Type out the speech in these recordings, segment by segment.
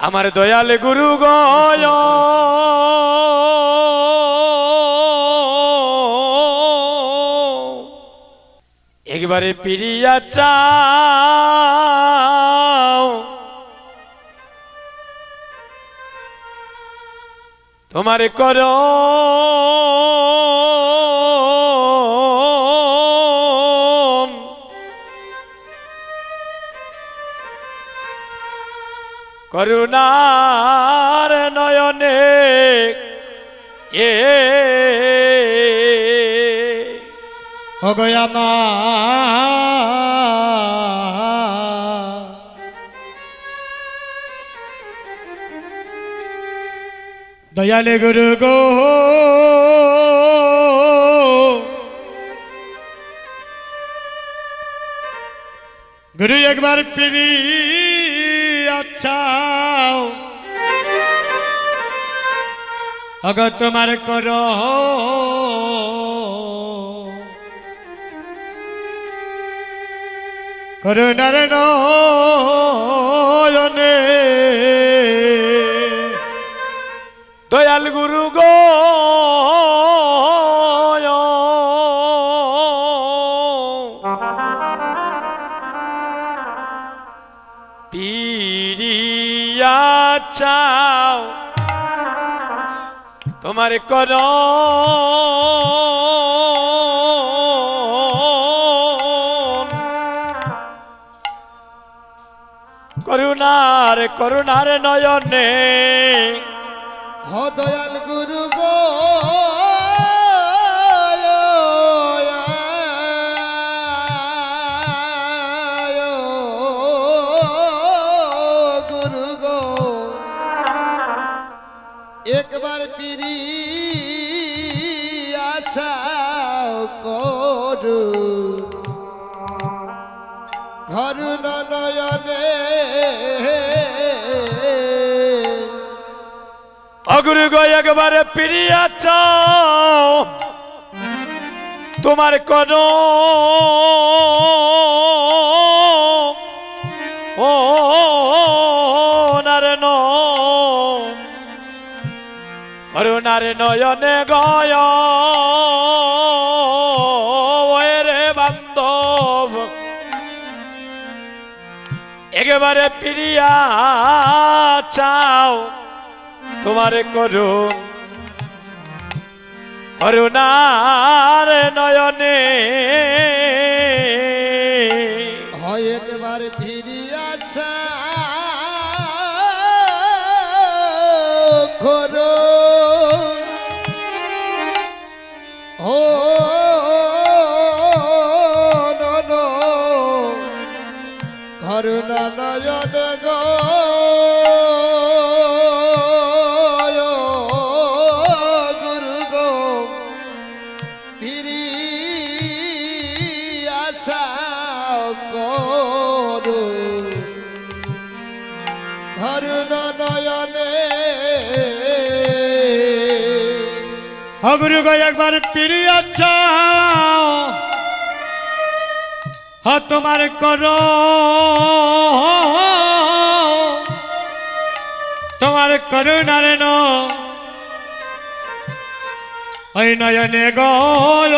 আমার দয়াল গুরু গয় একবারে পিরিয়া চাও তোমার কর করুণার নয়নে এ অগয়ামা দয়ালে গুরু গো গুরু একবার পিরি আচ্ছা অগ তোমার কর করুণার নয়নে দয়াল গুরু গো পিরিয়া চাও তোমার কর করুণার করুণার নয়নে হ দয়াল গুরু গো গুরু গো একবার পিরি আচ্ছা করু ঘর নয়নে অগুরু গো একবারে পিরিয়া চাও তোমার কর ও নারে করুণারে নয়নে গয় রে বান্ধব একেবারে পিরিয়া চাও তোমার করুণ করুণার নয়নে হয় একবার ফিরিয়াছা করো ও ননো করুণা নয়ন গো গুরু গো ফিরিয়াছা করো করুণা নয়নে গুরু গো একবার পিরিয়া চাও হ তোমার কর তোমার করুণার ওই নয়নে গয়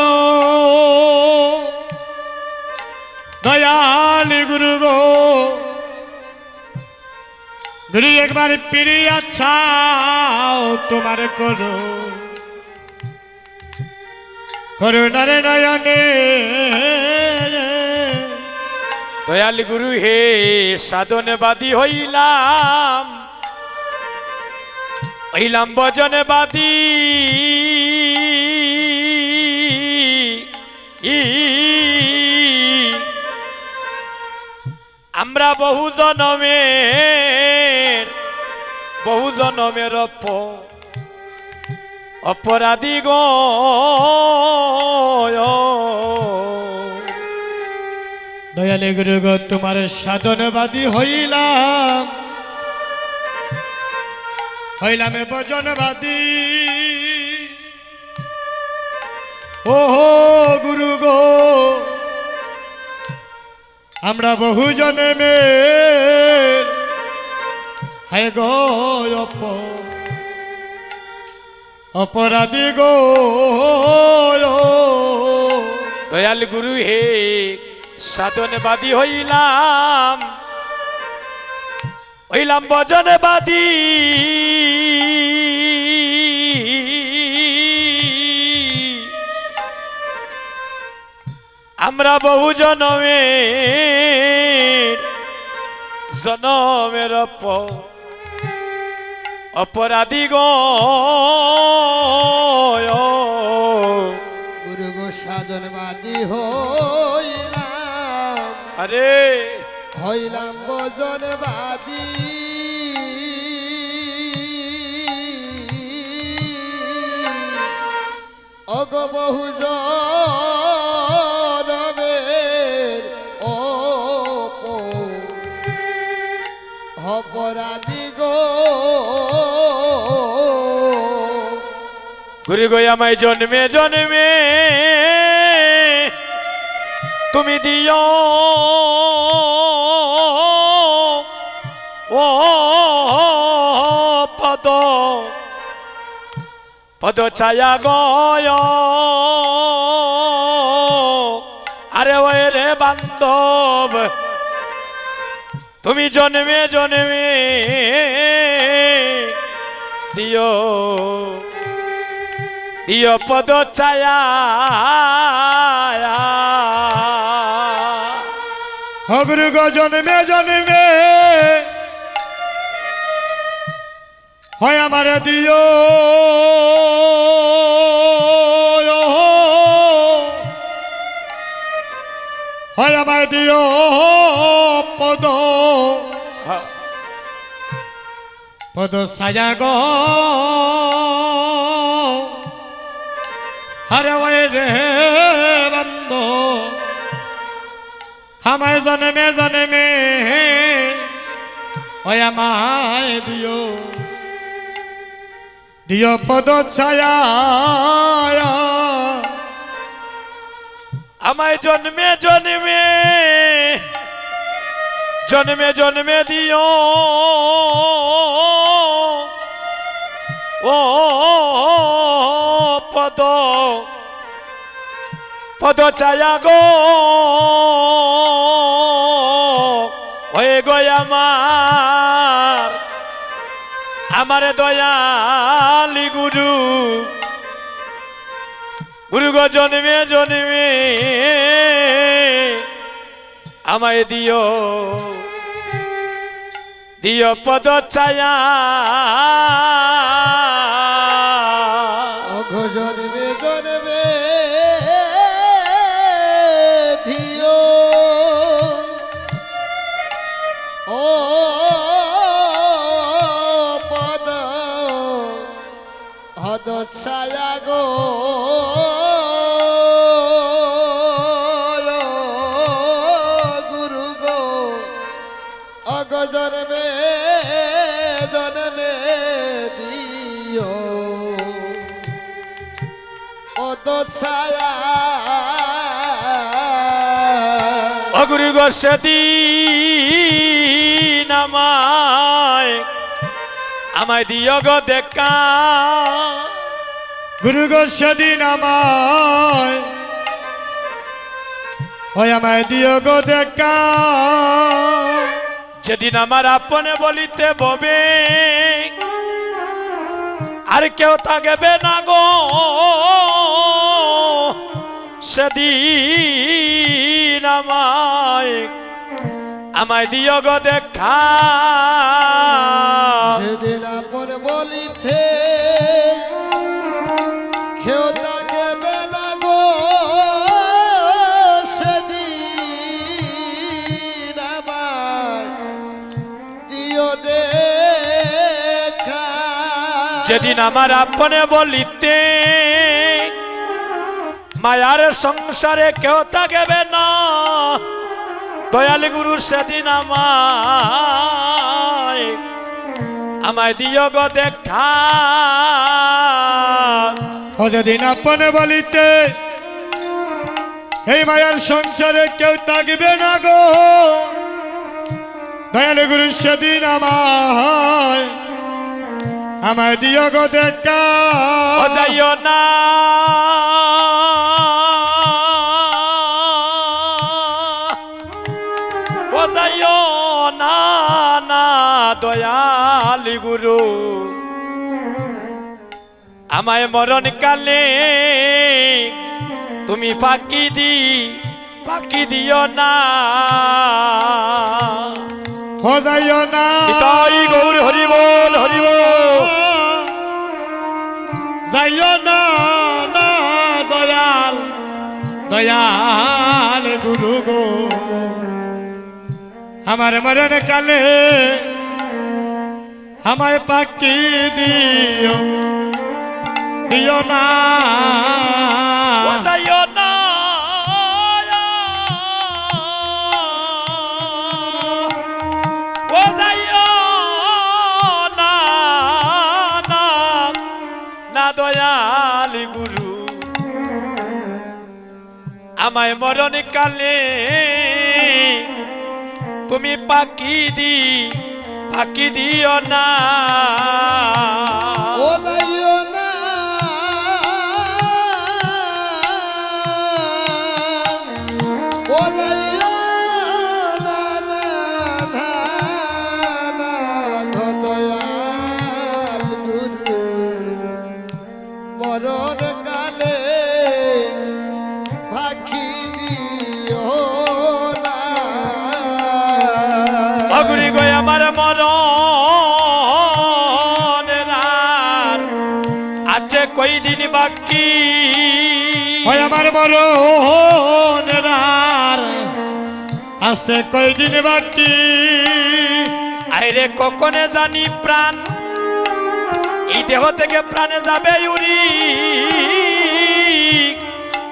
দয়াল গুরু গো গুরু একবার পিরিয়া চাও তোমার করো করুণার নয়নে দয়াল গুরু হে সাধনবাদী হইলাম ভজনবাদী আমরা বহু জনমের অপরাধী গো দয়ালে গুরু গো তোমার সাধনবাদী হইলাম ভজনবাদী ও গুরু গো আমরা বহু জনমের হে গো অপরাধী গো দয়াল গুরু হে সাধনবাদী হইলাম ভজনবাদী আমরা বহু জনমের অপরাধী গো গুরু গো সাধনবাদী হইলাম আরে হইলাম ভজনবাদী অগ বহু জনমের অপরাধী গো গুরু গো আমায় জন্মে জন্মে তুমি দিও ও পদ পদ ছায়া গয় আরে ওই রে বান্ধব তুমি জন্মে জন্মে দিও দিও পদ ছায়া গুরু গো জন্মে জন্মে হয় আমার দিও হয় আমার দিও পদ পদ সাজা গো হরে ওই রে বন্ধ আমায় জন্মে জন্মে ওই আমায় দিও দিও পদ ছায়া আমায় জন্মে জন্মে জন্মে জন্মে দিও ও পদ পদ ছায়া গো হয়ে গো আমার দয়ালি গুরু গুরু গো জন্মে জন্মে আমায় দিও দিও পদ ছায়া অঘ জন্মে জন্মে ধিও ও পদ হদ ছায়া গো গুরু গো অঘ জন্মে জন্মে দিও পদ ছায়া অগুরু গো সেদিন আমায় দিও গো দেখা গুরু গো সেদিন আমায় ওই আমায় দিও গো দেখা যেদিন আমার আপনে বলিতে ববে আর কেউ থাকবে না গো সেদিন আমায় দিও গো দেখা সেদিন আপন বলিতে কেউ থাকবে না গো সেদিন আমার দিও দেখা যেদিন আমার আপনে বলিতে মায়ার সংসারে কেউ থাকবে না দয়াল গুরু সেদিন আমায় দিও গো দেখা ও যেদিন আপন বলিতে এই মায়ার সংসারে কেউ থাকবে না গো দয়াল গুরু সেদিন আমায় দিও গো দেখা ও যাইও না ও যাইও না না দয়ালি গুরু আমায় মরণ কালে তুমি ফাঁকি দিও না ও যাইও না তাই গৌর হরি বল হরি বল যাইও না না দয়াল দয়াল গুরু গো আমার মরণ কালে আমায় পাকি দিও না ও যাইও না ও যাইও না না না দয়ালি গুরু আমায় মরণ কালে তুমি পাকি দিও না ও যাইও না ও যাইও না না না না দয়াল গুরু মরণ কালে ফাঁকি দিও না অগুরি গয় আমার মরণ রাত আছে কই দিন বাকি ওই আমার মরণ আছে কয়দিন বাকি আইরে কখনে জানি প্রাণ এই দেহ থেকে প্রাণে যাবে উড়ি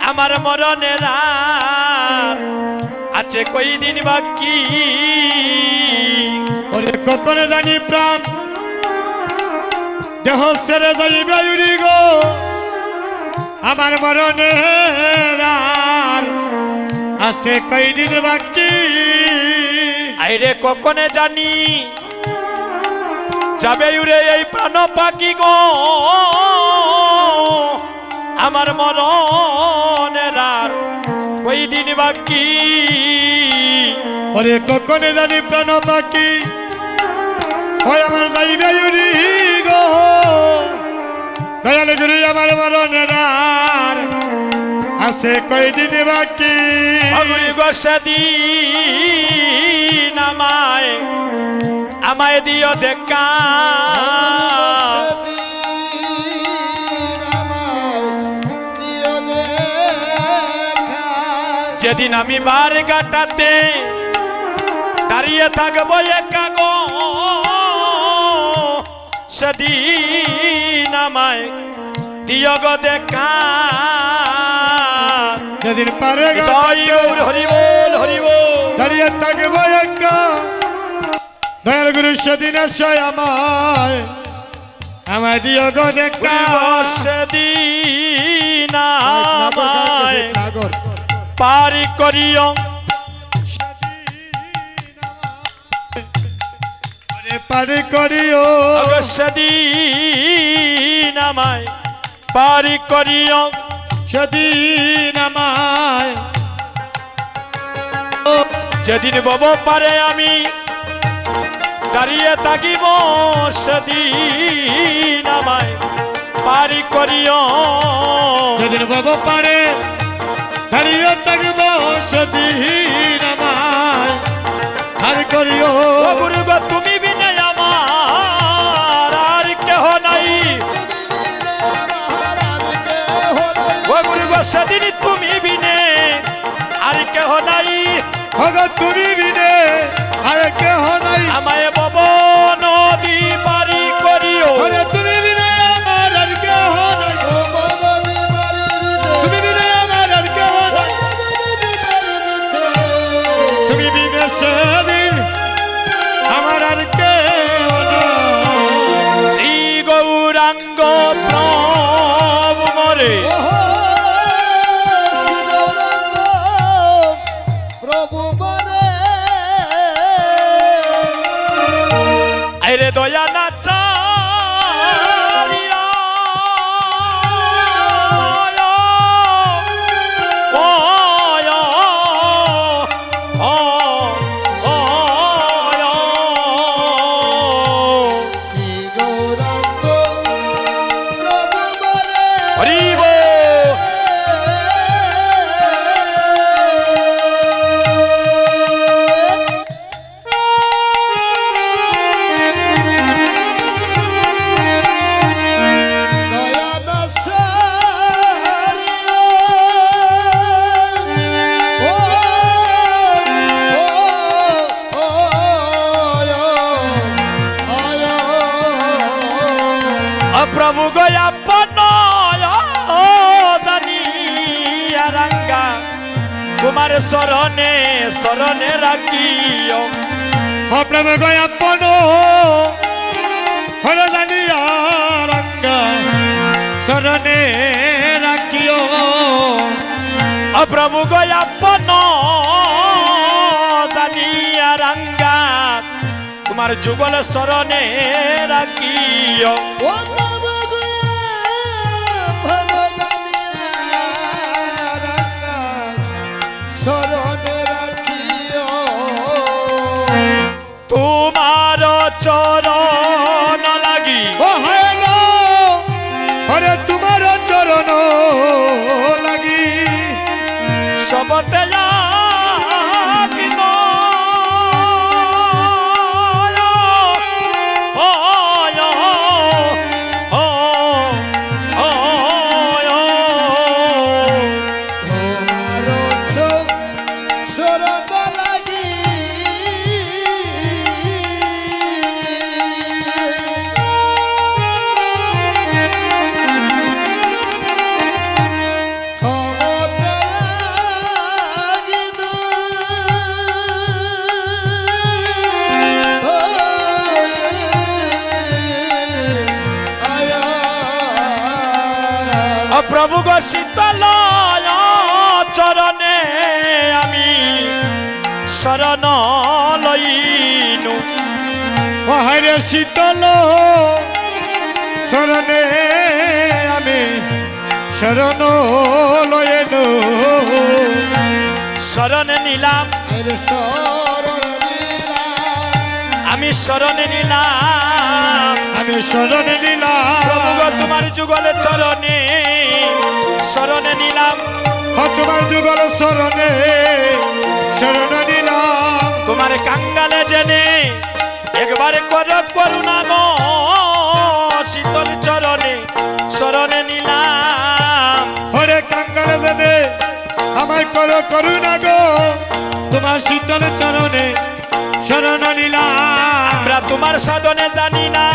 আমার মরণের রাত আছে কই দিন বাকি ওরে কখন জানি প্রাণ দেহ ছেড়ে যাইবে উড়ি গো আমার মরণের আছে কয়দিন বাকি আইরে কখনে জানি যাবে উড়ে এই প্রাণ পাখি গো আমার মরণের আর কই দিন বাকি ওরে কখন জানি প্রাণ পাখি ওই আমার যাইবে উড়ি গো দয়াল গুরু আমার মরণের আছে কয়দিন বাকি অগুরি গো সেদিন আমায় দিও দেখা যেদিন আমি বার গাটাতে দাঁড়িয়ে থাকবো একা গো সেদিন আমায় দিও গো দেখা যেদিন পারে তাই গৌর হরি বল হরি বল দাঁড়িয়ে থাকবো একা দয়াল গুরু সেদিন এসে আমায় দিও গো দেখা সেদিন আমায় পারি করিও পারি করিও সেদিন আমায় পারি করিও সেদিন আমায় যেদিন বব পারে আমি দাঁড়িয়ে থাকিব সেদিন আমায় পারি করিও যেদিন বাবা পারে দাঁড়িয়ে থাকবো সেদিন আমায় আর করিও ও গুরু গো তুমি বিনে আমার আর কেহ নাই ও গুরু গো সেদিন তুমি বিনে আর কেহ নাই ভগ তুমি বিনে আর কেহ নাই আমায় বব নদী পারি করিও ওরে তুমি বিনে আমার আর কেহ নাই তুমি বিনে আমার আর কেহ নাই তুমি বিনে সেদিন আমার আর কেহ নাই শ্রী গৌরাঙ্গ প্রভু মরে প্রভু বরে আপন জানি রাঙ্গা তোমার শরণে শরণে রাখিও প্রেম গয় আপন হরে জানিয়া রঙ্গা শরণে রাখিও প্রভু গো আপন জানিয়া রাঙ্গা তোমার যুগল শরণে রাখিও ও বাবা গো ভালো জানিয়া রাখা স্মরণে রাখিও তোমার চরণ লাগি ও হয় না হরে তোমার চরণ লাগি সবতে তোমার স্মরণ লাগি প্রভু গো শীতল চরণে আমি শরণ লইনু ও হরে শীতল শরণে আমি শরণ লয়েনু শরণে নিলাম আমি শরণে নিলাম আমি শরণে প্রভু গো নিলাম তোমার যুগলে চরণে শরণে নিলাম তোমার যুগল শরণে শরণ নিলাম তোমার কাঙ্গালে জেনে একবারে কর করুণা গো শীতল চরণে শরণে নিলাম হরে কাঙ্গাল দেনে আমার করো করুণা গো তোমার শীতল চরণে শরণ নিলাম আমরা তোমার সাধনে জানি না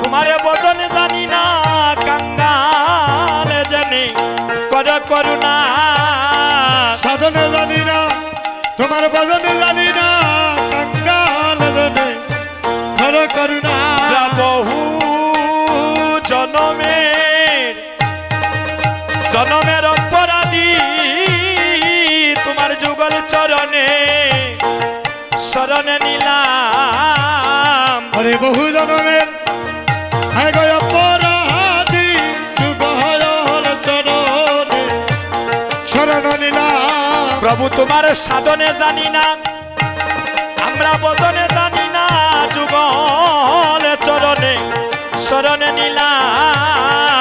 তোমার বচনে জানি না কাঙ্গালে জেনে কর করুণা সাধনে জানি না তোমার বদনে জানি না কাঙ্গাল দেনে করো করুণা বহু জনমের জনমের অপরাধী তোমার যুগল চরণে শরণে নিলাম হরে বহু জনমের হায় গয় অপরাধী যুগল চরণে শরণ নিলাম প্রভু তোমার সাধনে জানি না আমরা বচনে জানি না যুগল চরণে শরণে নিলাম